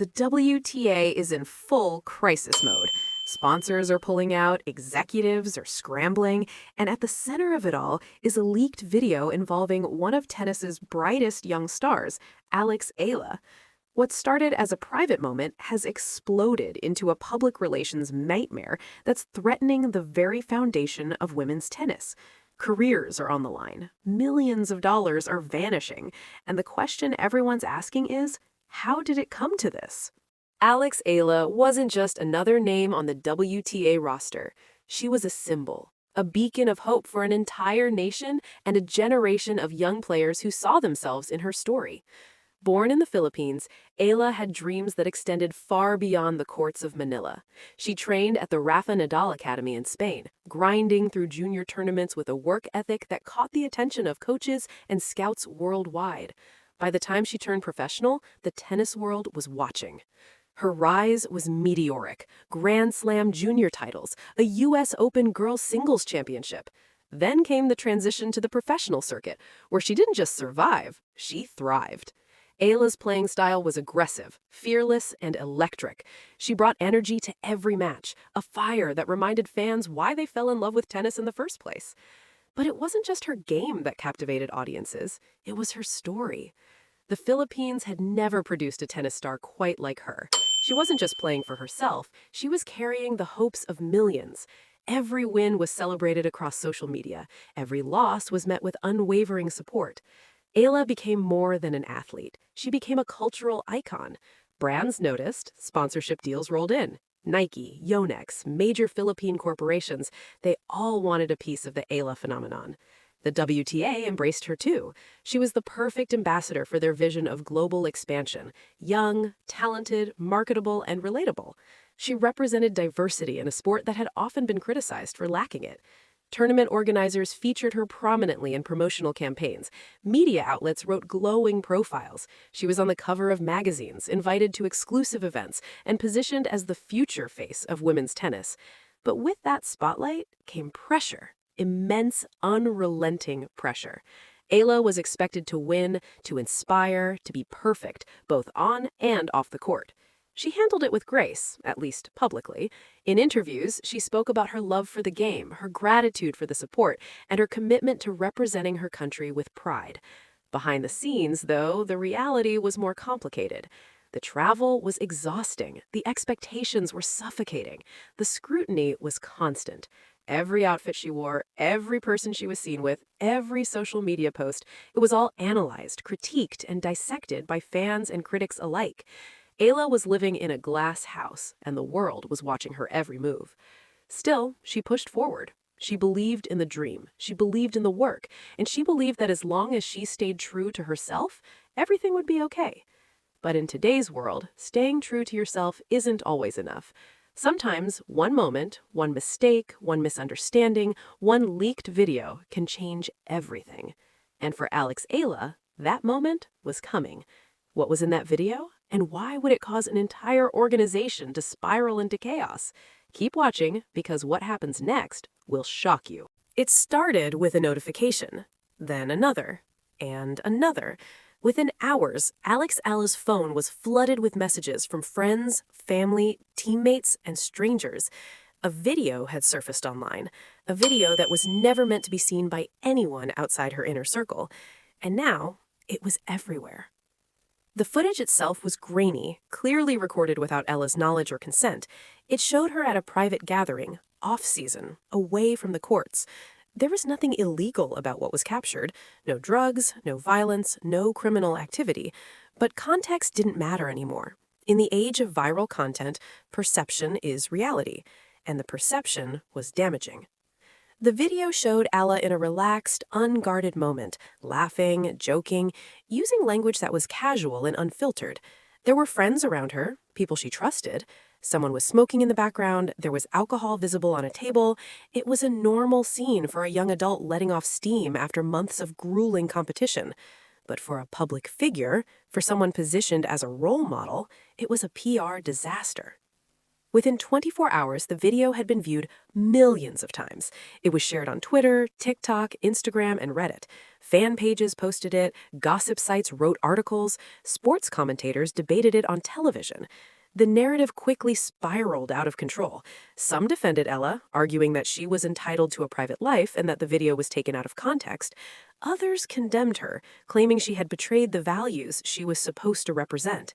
The WTA is in full crisis mode. Sponsors are pulling out, executives are scrambling, and at the center of it all is a leaked video involving one of tennis's brightest young stars, Alex Eala. What started as a private moment has exploded into a public relations nightmare that's threatening the very foundation of women's tennis. Careers are on the line, millions of dollars are vanishing, and the question everyone's asking is, how did it come to this? Alex Eala wasn't just another name on the WTA roster. She was a symbol, a beacon of hope for an entire nation and a generation of young players who saw themselves in her story. Born in the Philippines, Eala had dreams that extended far beyond the courts of Manila. She trained at the Rafa Nadal Academy in Spain, grinding through junior tournaments with a work ethic that caught the attention of coaches and scouts worldwide. By the time she turned professional, the tennis world was watching. Her rise was meteoric. Grand Slam junior titles, a U.S. Open girls singles championship. Then came the transition to the professional circuit, where she didn't just survive, she thrived. Eala's playing style was aggressive, fearless, and electric. She brought energy to every match, a fire that reminded fans why they fell in love with tennis in the first place. But it wasn't just her game that captivated audiences, it was her story. The Philippines had never produced a tennis star quite like her. She wasn't just playing for herself, she was carrying the hopes of millions. Every win was celebrated across social media. Every loss was met with unwavering support. Eala became more than an athlete. She became a cultural icon. Brands noticed, sponsorship deals rolled in. Nike, Yonex, major Philippine corporations, they all wanted a piece of the Eala phenomenon. The WTA embraced her too. She was the perfect ambassador for their vision of global expansion. Young, talented, marketable, and relatable. She represented diversity in a sport that had often been criticized for lacking it. Tournament organizers featured her prominently in promotional campaigns. Media outlets wrote glowing profiles. She was on the cover of magazines, invited to exclusive events, and positioned as the future face of women's tennis. But with that spotlight came pressure. Immense, unrelenting pressure. Eala was expected to win, to inspire, to be perfect, both on and off the court. She handled it with grace, at least publicly. In interviews, she spoke about her love for the game, her gratitude for the support, and her commitment to representing her country with pride. Behind the scenes, though, the reality was more complicated. The travel was exhausting. The expectations were suffocating. The scrutiny was constant. Every outfit she wore, every person she was seen with, every social media post, it was all analyzed, critiqued, and dissected by fans and critics alike. Eala was living in a glass house, and the world was watching her every move. Still, she pushed forward. She believed in the dream, she believed in the work, and she believed that as long as she stayed true to herself, everything would be okay. But in today's world, staying true to yourself isn't always enough. Sometimes one moment, one mistake, one misunderstanding, one leaked video can change everything. And for Alex Eala, that moment was coming. What was in that video? And why would it cause an entire organization to spiral into chaos? Keep watching, because what happens next will shock you. It started with a notification, then another, and another. Within hours, Alex Eala's phone was flooded with messages from friends, family, teammates, and strangers. A video had surfaced online, a video that was never meant to be seen by anyone outside her inner circle. And now, it was everywhere. The footage itself was grainy, clearly recorded without Eala's knowledge or consent. It showed her at a private gathering, off-season, away from the courts. There was nothing illegal about what was captured. No drugs, no violence, no criminal activity. But context didn't matter anymore. In the age of viral content, perception is reality, and the perception was damaging. The video showed Eala in a relaxed, unguarded moment, laughing, joking, using language that was casual and unfiltered. There were friends around her, people she trusted. Someone was smoking in the background, there was alcohol visible on a table. It was a normal scene for a young adult letting off steam after months of grueling competition. But for a public figure, for someone positioned as a role model, it was a PR disaster. Within 24 hours, the video had been viewed millions of times. It was shared on Twitter, TikTok, Instagram, and Reddit. Fan pages posted it, gossip sites wrote articles, sports commentators debated it on television. The narrative quickly spiraled out of control. Some defended Ella, arguing that she was entitled to a private life and that the video was taken out of context. Others condemned her, claiming she had betrayed the values she was supposed to represent.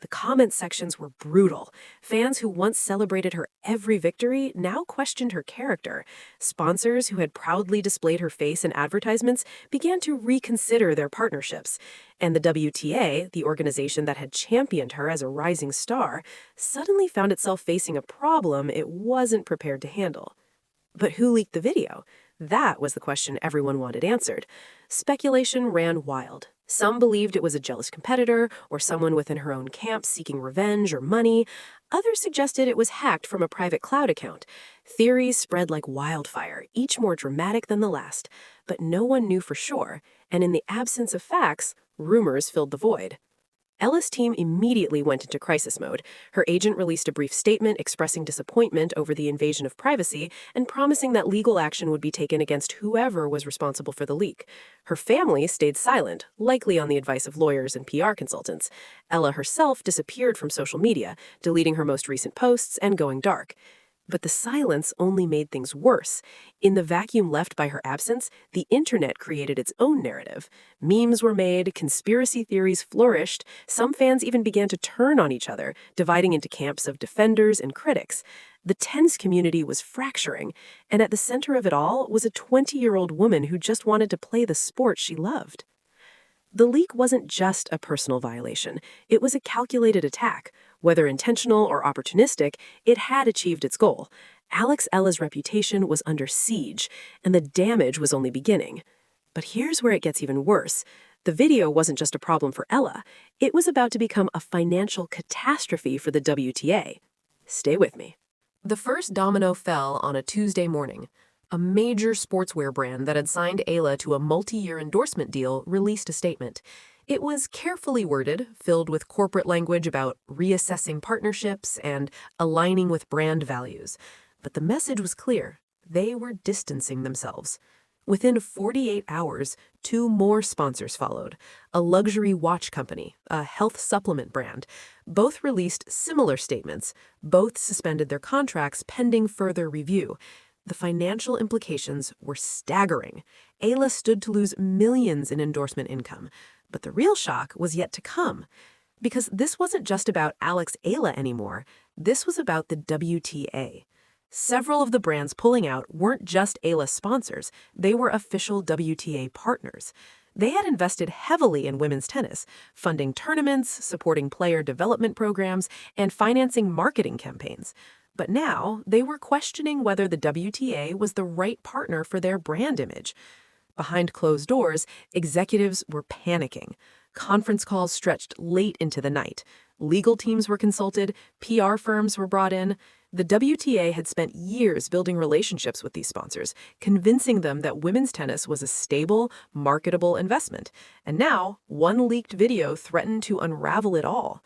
The comment sections were brutal. Fans who once celebrated her every victory now questioned her character. Sponsors who had proudly displayed her face in advertisements began to reconsider their partnerships. And the WTA, the organization that had championed her as a rising star, suddenly found itself facing a problem it wasn't prepared to handle. But who leaked the video? That was the question everyone wanted answered. Speculation ran wild. Some believed it was a jealous competitor or someone within her own camp seeking revenge or money. Others suggested it was hacked from a private cloud account. Theories spread like wildfire, each more dramatic than the last. But no one knew for sure, and in the absence of facts, rumors filled the void. Ella's team immediately went into crisis mode. Her agent released a brief statement expressing disappointment over the invasion of privacy and promising that legal action would be taken against whoever was responsible for the leak. Her family stayed silent, likely on the advice of lawyers and PR consultants. Ella herself disappeared from social media, deleting her most recent posts and going dark. But the silence only made things worse. In the vacuum left by her absence, the internet created its own narrative. Memes were made, conspiracy theories flourished, some fans even began to turn on each other, dividing into camps of defenders and critics. The tennis community was fracturing, and at the center of it all was a 20-year-old woman who just wanted to play the sport she loved. The leak wasn't just a personal violation. It was a calculated attack. Whether intentional or opportunistic, it had achieved its goal. Alex Eala's reputation was under siege, and the damage was only beginning. But here's where it gets even worse. The video wasn't just a problem for Ella. It was about to become a financial catastrophe for the WTA. Stay with me. The first domino fell on a Tuesday morning. A major sportswear brand that had signed Eala to a multi-year endorsement deal released a statement. It was carefully worded, filled with corporate language about reassessing partnerships and aligning with brand values. But the message was clear. They were distancing themselves. Within 48 hours, 2 more sponsors followed. A luxury watch company, a health supplement brand. Both released similar statements. Both suspended their contracts pending further review. The financial implications were staggering. Eala stood to lose millions in endorsement income. But the real shock was yet to come. Because this wasn't just about Alex Eala anymore. This was about the WTA. Several of the brands pulling out weren't just Eala sponsors. They were official WTA partners. They had invested heavily in women's tennis, funding tournaments, supporting player development programs, and financing marketing campaigns. But now, they were questioning whether the WTA was the right partner for their brand image. Behind closed doors, executives were panicking. Conference calls stretched late into the night. Legal teams were consulted, PR firms were brought in. The WTA had spent years building relationships with these sponsors, convincing them that women's tennis was a stable, marketable investment. And now, one leaked video threatened to unravel it all.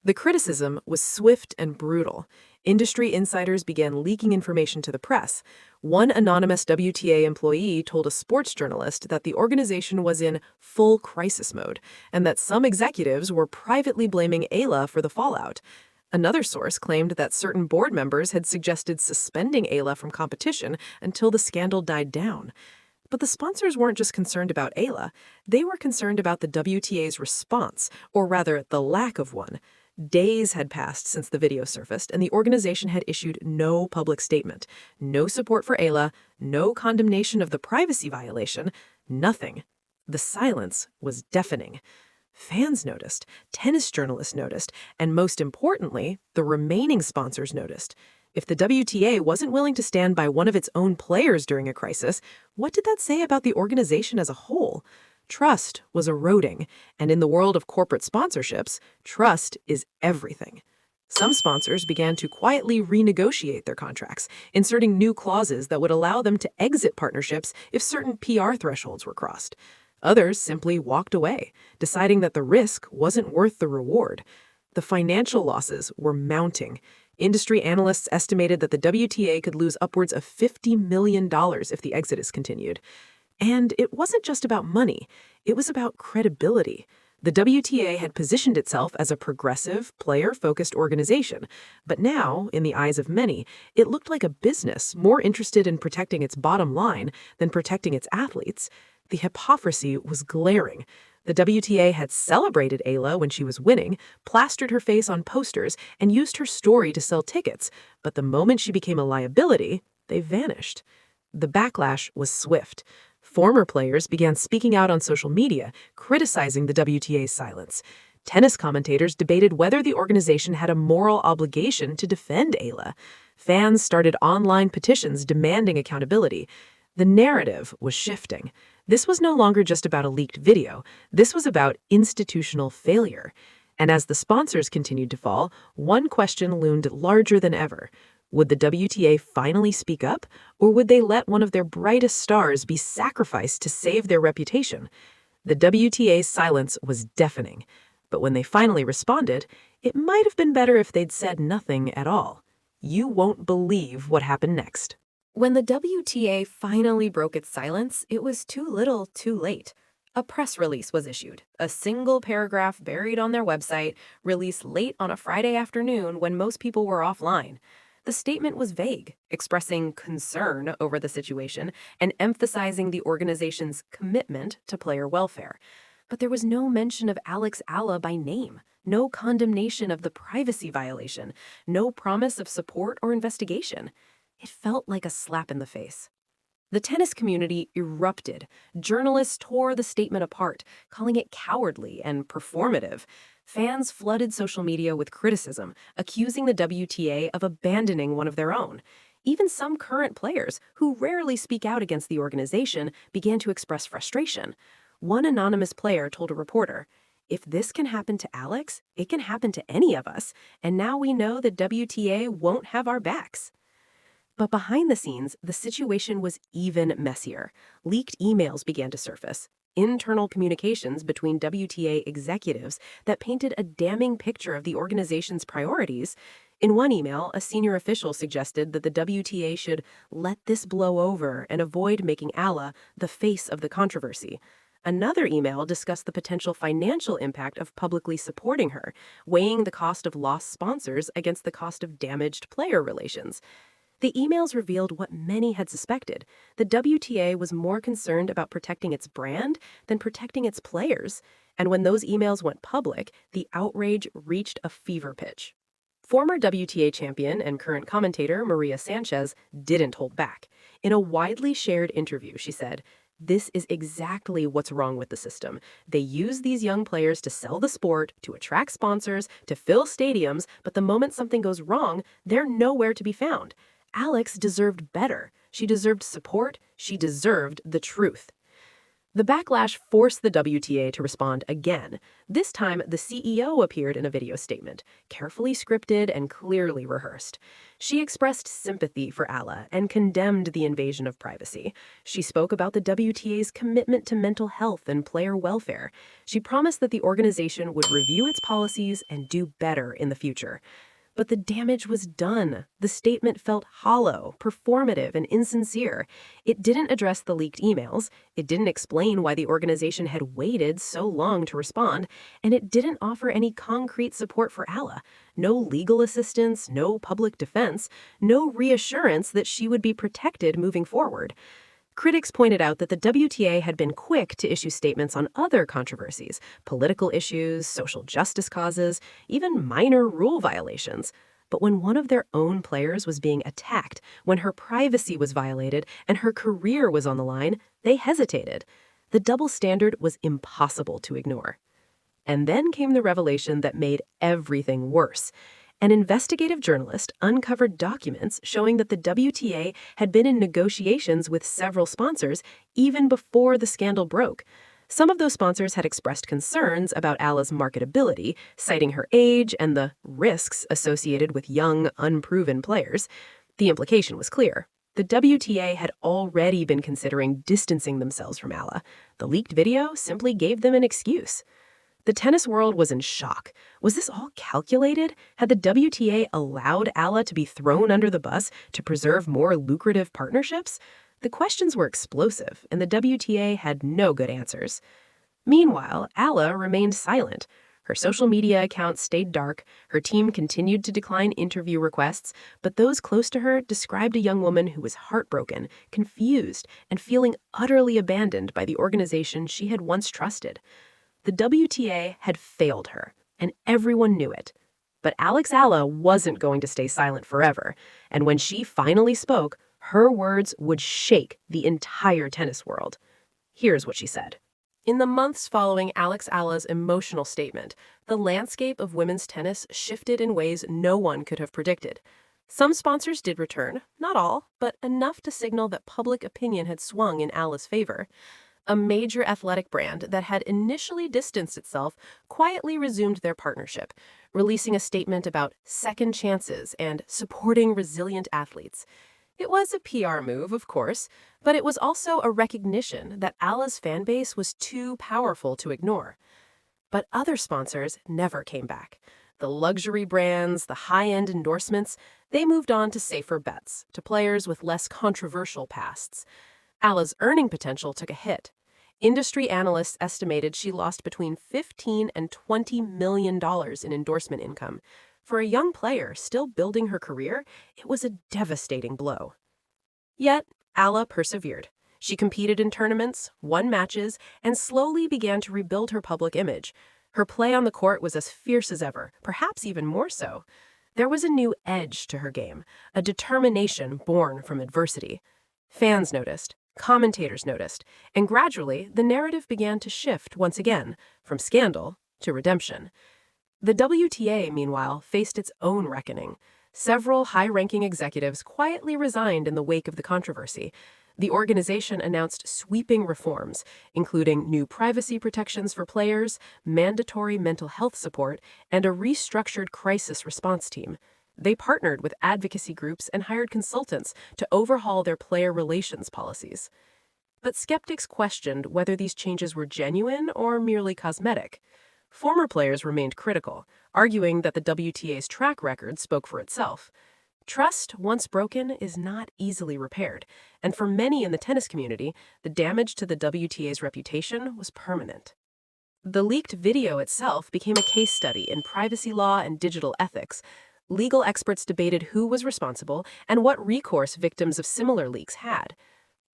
The criticism was swift and brutal. Industry insiders began leaking information to the press. One anonymous WTA employee told a sports journalist that the organization was in full crisis mode and that some executives were privately blaming Eala for the fallout. Another source claimed that certain board members had suggested suspending Eala from competition until the scandal died down. But the sponsors weren't just concerned about Eala. They were concerned about the WTA's response, or rather, the lack of one. Days had passed since the video surfaced, and the organization had issued no public statement. No support for Eala, no condemnation of the privacy violation, nothing. The silence was deafening. Fans noticed, tennis journalists noticed, and most importantly, the remaining sponsors noticed. If the WTA wasn't willing to stand by one of its own players during a crisis, what did that say about the organization as a whole? Trust was eroding, and in the world of corporate sponsorships, trust is everything. Some sponsors began to quietly renegotiate their contracts, inserting new clauses that would allow them to exit partnerships if certain PR thresholds were crossed. Others simply walked away, deciding that the risk wasn't worth the reward. The financial losses were mounting. Industry analysts estimated that the WTA could lose upwards of $50 million if the exodus continued. And it wasn't just about money, it was about credibility. The WTA had positioned itself as a progressive, player-focused organization, but now, in the eyes of many, it looked like a business more interested in protecting its bottom line than protecting its athletes. The hypocrisy was glaring. The WTA had celebrated Eala when she was winning, plastered her face on posters, and used her story to sell tickets, but the moment she became a liability, they vanished. The backlash was swift. Former players began speaking out on social media, criticizing the WTA's silence. Tennis commentators debated whether the organization had a moral obligation to defend Eala. Fans started online petitions demanding accountability. The narrative was shifting. This was no longer just about a leaked video. This was about institutional failure. And as the sponsors continued to fall, one question loomed larger than ever. Would the WTA finally speak up, or would they let one of their brightest stars be sacrificed to save their reputation? The WTA's silence was deafening, but when they finally responded, it might have been better if they'd said nothing at all. You won't believe what happened next. When the WTA finally broke its silence, it was too little, too late. A press release was issued, a single paragraph buried on their website, released late on a Friday afternoon when most people were offline. The statement was vague, expressing concern over the situation and emphasizing the organization's commitment to player welfare. But there was no mention of Alex Eala by name, no condemnation of the privacy violation, no promise of support or investigation. It felt like a slap in the face. The tennis community erupted. Journalists tore the statement apart, calling it cowardly and performative. Fans flooded social media with criticism, accusing the WTA of abandoning one of their own. Even some current players, who rarely speak out against the organization, began to express frustration. One anonymous player told a reporter, "If this can happen to Alex, it can happen to any of us, and now we know the WTA won't have our backs." But behind the scenes, the situation was even messier. Leaked emails began to surface, internal communications between WTA executives that painted a damning picture of the organization's priorities. In one email, a senior official suggested that the WTA should let this blow over and avoid making Eala the face of the controversy. Another email discussed the potential financial impact of publicly supporting her, weighing the cost of lost sponsors against the cost of damaged player relations. The emails revealed what many had suspected. The WTA was more concerned about protecting its brand than protecting its players. And when those emails went public, the outrage reached a fever pitch. Former WTA champion and current commentator Maria Sanchez didn't hold back. In a widely shared interview, she said, "This is exactly what's wrong with the system. They use these young players to sell the sport, to attract sponsors, to fill stadiums, but the moment something goes wrong, they're nowhere to be found. Alex deserved better. She deserved support. She deserved the truth." The backlash forced the WTA to respond again. This time, the CEO appeared in a video statement, carefully scripted and clearly rehearsed. She expressed sympathy for Eala and condemned the invasion of privacy. She spoke about the WTA's commitment to mental health and player welfare. She promised that the organization would review its policies and do better in the future. But the damage was done. The statement felt hollow, performative, and insincere. It didn't address the leaked emails, it didn't explain why the organization had waited so long to respond, and it didn't offer any concrete support for Eala. No legal assistance, no public defense, no reassurance that she would be protected moving forward. Critics pointed out that the WTA had been quick to issue statements on other controversies, political issues, social justice causes, even minor rule violations. But when one of their own players was being attacked, when her privacy was violated and her career was on the line, they hesitated. The double standard was impossible to ignore. And then came the revelation that made everything worse. An investigative journalist uncovered documents showing that the WTA had been in negotiations with several sponsors even before the scandal broke. Some of those sponsors had expressed concerns about Eala's marketability, citing her age and the risks associated with young, unproven players. The implication was clear. The WTA had already been considering distancing themselves from Eala. The leaked video simply gave them an excuse. The tennis world was in shock. Was this all calculated? Had the WTA allowed Eala to be thrown under the bus to preserve more lucrative partnerships? The questions were explosive, and the WTA had no good answers. Meanwhile, Eala remained silent. Her social media account stayed dark, her team continued to decline interview requests, but those close to her described a young woman who was heartbroken, confused, and feeling utterly abandoned by the organization she had once trusted. The WTA had failed her, and everyone knew it. But Alex Eala wasn't going to stay silent forever, and when she finally spoke, her words would shake the entire tennis world. Here's what she said. In the months following Alex Eala's emotional statement, the landscape of women's tennis shifted in ways no one could have predicted. Some sponsors did return, not all, but enough to signal that public opinion had swung in Eala's favor. A major athletic brand that had initially distanced itself quietly resumed their partnership, releasing a statement about second chances and supporting resilient athletes. It was a PR move, of course, but it was also a recognition that Eala's fan base was too powerful to ignore. But other sponsors never came back. The luxury brands, the high-end endorsements, they moved on to safer bets, to players with less controversial pasts. Eala's earning potential took a hit. Industry analysts estimated she lost between $15 and $20 million in endorsement income. For a young player still building her career, it was a devastating blow. Yet, Eala persevered. She competed in tournaments, won matches, and slowly began to rebuild her public image. Her play on the court was as fierce as ever, perhaps even more so. There was a new edge to her game, a determination born from adversity. Fans noticed. Commentators noticed, and gradually the narrative began to shift once again, from scandal to redemption. The WTA, meanwhile, faced its own reckoning. Several high-ranking executives quietly resigned in the wake of the controversy. The organization announced sweeping reforms, including new privacy protections for players, mandatory mental health support, and a restructured crisis response team. They partnered with advocacy groups and hired consultants to overhaul their player relations policies. But skeptics questioned whether these changes were genuine or merely cosmetic. Former players remained critical, arguing that the WTA's track record spoke for itself. Trust, once broken, is not easily repaired, and for many in the tennis community, the damage to the WTA's reputation was permanent. The leaked video itself became a case study in privacy law and digital ethics. Legal experts debated who was responsible and what recourse victims of similar leaks had.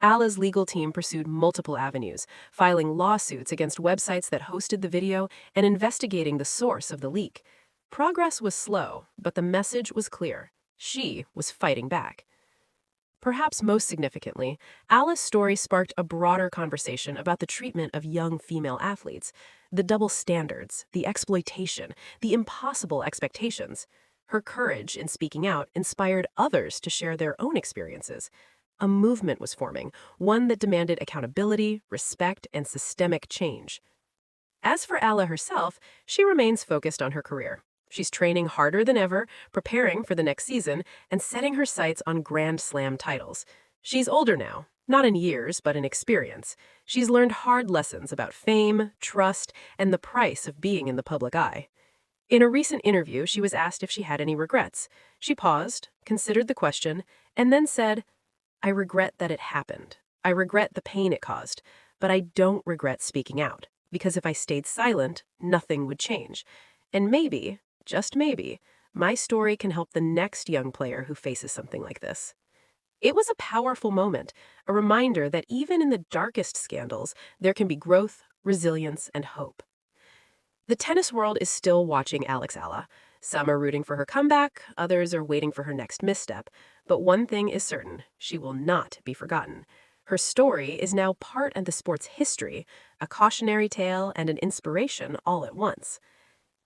Eala's legal team pursued multiple avenues, filing lawsuits against websites that hosted the video and investigating the source of the leak. Progress was slow, but the message was clear. She was fighting back. Perhaps most significantly, Eala's story sparked a broader conversation about the treatment of young female athletes, the double standards, the exploitation, the impossible expectations. Her courage in speaking out inspired others to share their own experiences. A movement was forming, one that demanded accountability, respect, and systemic change. As for Eala herself, she remains focused on her career. She's training harder than ever, preparing for the next season, and setting her sights on Grand Slam titles. She's older now, not in years, but in experience. She's learned hard lessons about fame, trust, and the price of being in the public eye. In a recent interview, she was asked if she had any regrets. She paused, considered the question, and then said, "I regret that it happened. I regret the pain it caused, but I don't regret speaking out, because if I stayed silent, nothing would change. And maybe, just maybe, my story can help the next young player who faces something like this." It was a powerful moment, a reminder that even in the darkest scandals, there can be growth, resilience, and hope. The tennis world is still watching Alex Eala. Some are rooting for her comeback, others are waiting for her next misstep. But one thing is certain, she will not be forgotten. Her story is now part of the sport's history, a cautionary tale and an inspiration all at once.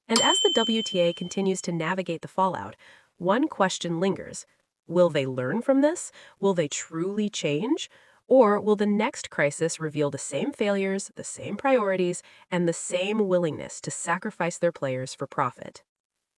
And as the WTA continues to navigate the fallout, one question lingers. Will they learn from this? Will they truly change? Or will the next crisis reveal the same failures, the same priorities, and the same willingness to sacrifice their players for profit?